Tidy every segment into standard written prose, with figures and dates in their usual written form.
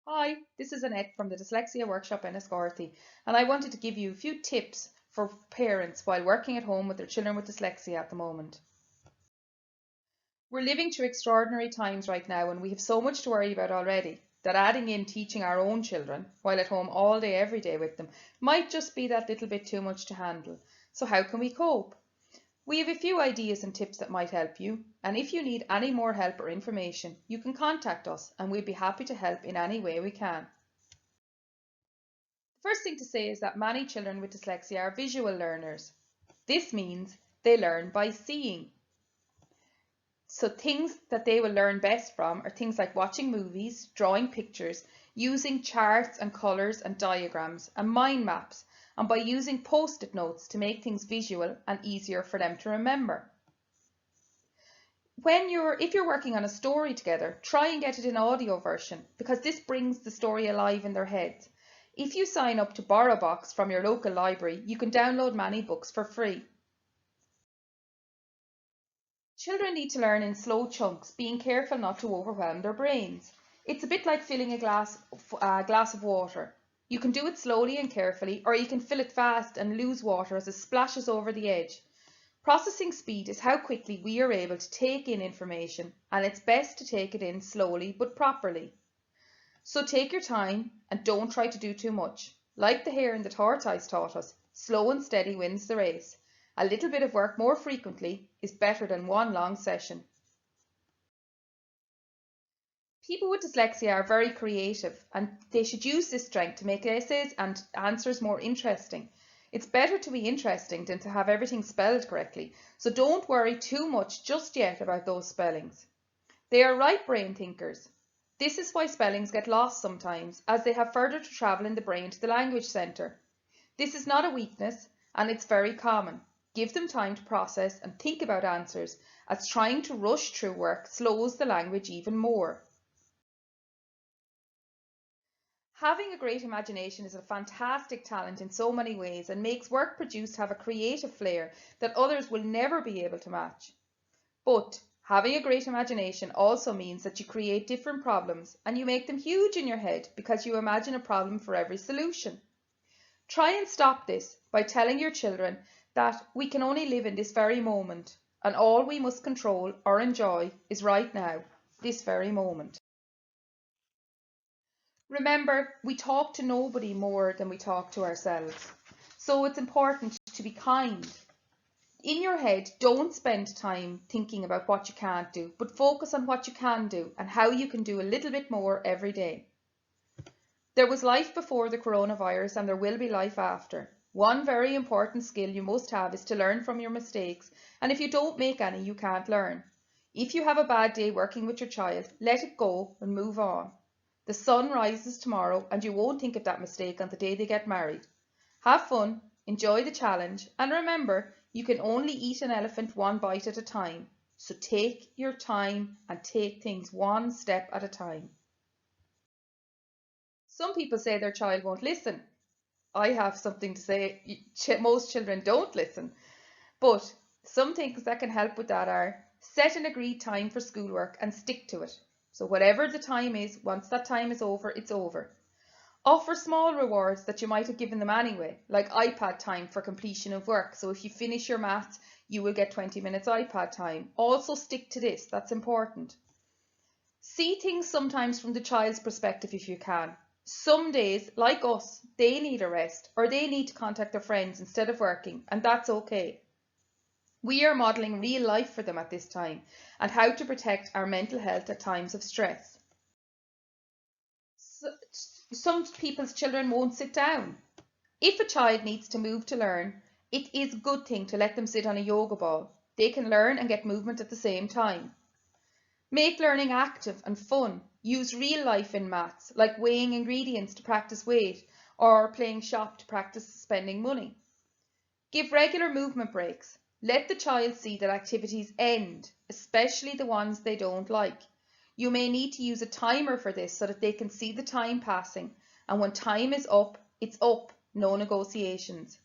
Hi, this is Annette from the Dyslexia Workshop Enniscorthy, and I wanted to give you a few tips for parents while working at home with their children with dyslexia at the moment. We're living through extraordinary times right now, and we have so much to worry about already that adding in teaching our own children while at home all day, every day with them might just be that little bit too much to handle. So, how can we cope? We have a few ideas and tips that might help you, and if you need any more help or information, you can contact us and we'd be happy to help in any way we can. The first thing to say is that many children with dyslexia are visual learners. This means they learn by seeing. So things that they will learn best from are things like watching movies, drawing pictures, using charts and colours and diagrams and mind maps, and by using post-it notes to make things visual and easier for them to remember. If you're working on a story together, try and get it in audio version because this brings the story alive in their heads. If you sign up to BorrowBox from your local library, you can download many books for free. Children need to learn in slow chunks, being careful not to overwhelm their brains. It's a bit like filling a glass of water. You can do it slowly and carefully, or you can fill it fast and lose water as it splashes over the edge. Processing speed is how quickly we are able to take in information, and it's best to take it in slowly but properly. So take your time and don't try to do too much. Like the hare in the tortoise taught us, slow and steady wins the race. A little bit of work more frequently is better than one long session. People with dyslexia are very creative and they should use this strength to make essays and answers more interesting. It's better to be interesting than to have everything spelled correctly, so don't worry too much just yet about those spellings. They are right brain thinkers. This is why spellings get lost sometimes, as they have further to travel in the brain to the language centre. This is not a weakness, and it's very common. Give them time to process and think about answers, as trying to rush through work slows the language even more. Having a great imagination is a fantastic talent in so many ways and makes work produced have a creative flair that others will never be able to match. But having a great imagination also means that you create different problems and you make them huge in your head because you imagine a problem for every solution. Try and stop this by telling your children that we can only live in this very moment and all we must control or enjoy is right now, this very moment. Remember, we talk to nobody more than we talk to ourselves. So it's important to be kind. In your head, don't spend time thinking about what you can't do, but focus on what you can do and how you can do a little bit more every day. There was life before the coronavirus and there will be life after. One very important skill you must have is to learn from your mistakes, and if you don't make any, you can't learn. If you have a bad day working with your child, let it go and move on. The sun rises tomorrow and you won't think of that mistake on the day they get married. Have fun, enjoy the challenge, and remember, you can only eat an elephant one bite at a time. So take your time and take things one step at a time. Some people say their child won't listen. I have something to say. Most children don't listen. But some things that can help with that are set an agreed time for schoolwork and stick to it. So whatever the time is, once that time is over, it's over. Offer small rewards that you might have given them anyway, like iPad time for completion of work. So if you finish your maths, you will get 20 minutes iPad time. Also stick to this, that's important. See things sometimes from the child's perspective if you can. Some days, like us, they need a rest or they need to contact their friends instead of working, and that's okay. We are modelling real life for them at this time and how to protect our mental health at times of stress. Some people's children won't sit down. If a child needs to move to learn, it is a good thing to let them sit on a yoga ball. They can learn and get movement at the same time. Make learning active and fun. Use real life in maths, like weighing ingredients to practice weight or playing shop to practice spending money. Give regular movement breaks. Let the child see that activities end, especially the ones they don't like. You may need to use a timer for this so that they can see the time passing, and when time is up, it's up, no negotiations.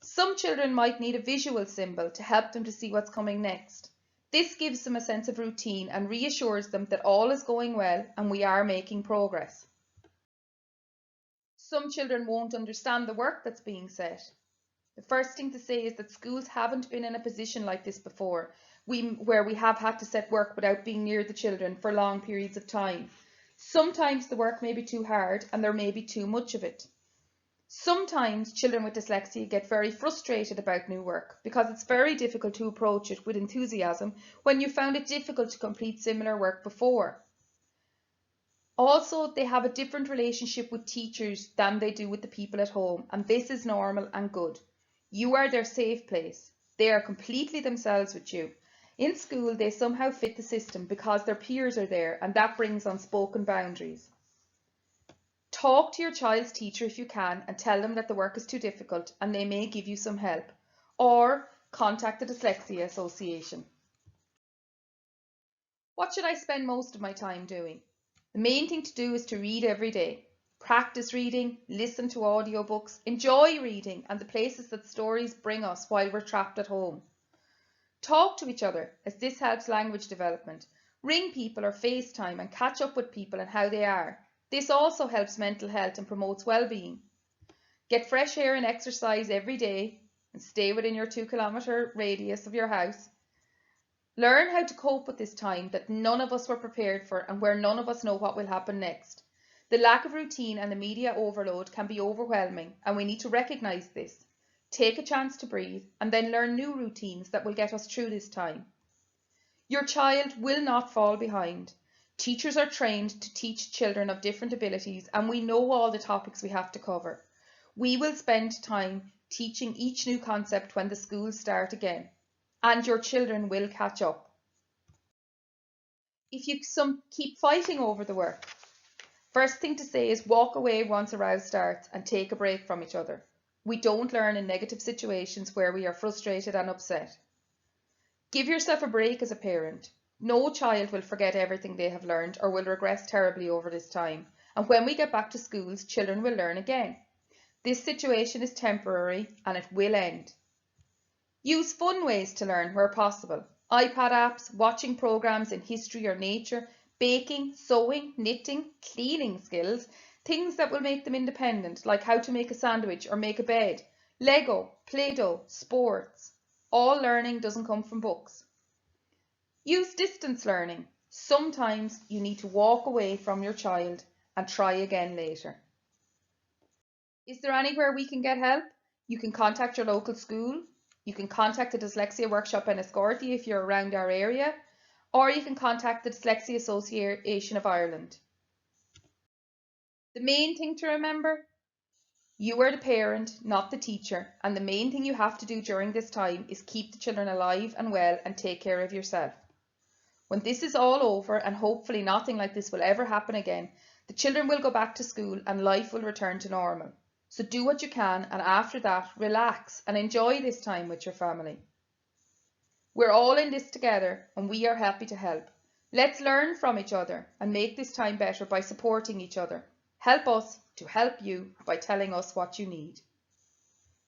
Some children might need a visual symbol to help them to see what's coming next. This gives them a sense of routine and reassures them that all is going well and we are making progress. Some children won't understand the work that's being set. The first thing to say is that schools haven't been in a position like this before, where we have had to set work without being near the children for long periods of time. Sometimes the work may be too hard and there may be too much of it. Sometimes children with dyslexia get very frustrated about new work because it's very difficult to approach it with enthusiasm when you found it difficult to complete similar work before. Also, they have a different relationship with teachers than they do with the people at home, and this is normal and good. You are their safe place. They are completely themselves with you. In school, they somehow fit the system because their peers are there, and that brings unspoken boundaries. Talk to your child's teacher if you can and tell them that the work is too difficult and they may give you some help, or contact the Dyslexia Association. What should I spend most of my time doing? The main thing to do is to read every day. Practice reading, listen to audiobooks, enjoy reading and the places that stories bring us while we're trapped at home. Talk to each other, as this helps language development. Ring people or FaceTime and catch up with people and how they are. This also helps mental health and promotes well-being. Get fresh air and exercise every day and stay within your 2-kilometre radius of your house. Learn how to cope with this time that none of us were prepared for and where none of us know what will happen next. The lack of routine and the media overload can be overwhelming and we need to recognise this. Take a chance to breathe and then learn new routines that will get us through this time. Your child will not fall behind. Teachers are trained to teach children of different abilities and we know all the topics we have to cover. We will spend time teaching each new concept when the schools start again, and your children will catch up. If you keep fighting over the work, first thing to say is walk away once a row starts and take a break from each other. We don't learn in negative situations where we are frustrated and upset. Give yourself a break as a parent. No child will forget everything they have learned or will regress terribly over this time. And when we get back to schools, children will learn again. This situation is temporary and it will end. Use fun ways to learn where possible. iPad apps, watching programs in history or nature, baking, sewing, knitting, cleaning skills, things that will make them independent, like how to make a sandwich or make a bed, Lego, Play-Doh, sports. All learning doesn't come from books. Use distance learning. Sometimes you need to walk away from your child and try again later. Is there anywhere we can get help? You can contact your local school. You can contact the Dyslexia Workshop in Enniscorthy if you're around our area, or you can contact the Dyslexia Association of Ireland. The main thing to remember, you are the parent, not the teacher, and the main thing you have to do during this time is keep the children alive and well and take care of yourself. When this is all over, and hopefully nothing like this will ever happen again, the children will go back to school and life will return to normal. So do what you can, and after that, relax and enjoy this time with your family. We're all in this together and we are happy to help. Let's learn from each other and make this time better by supporting each other. Help us to help you by telling us what you need.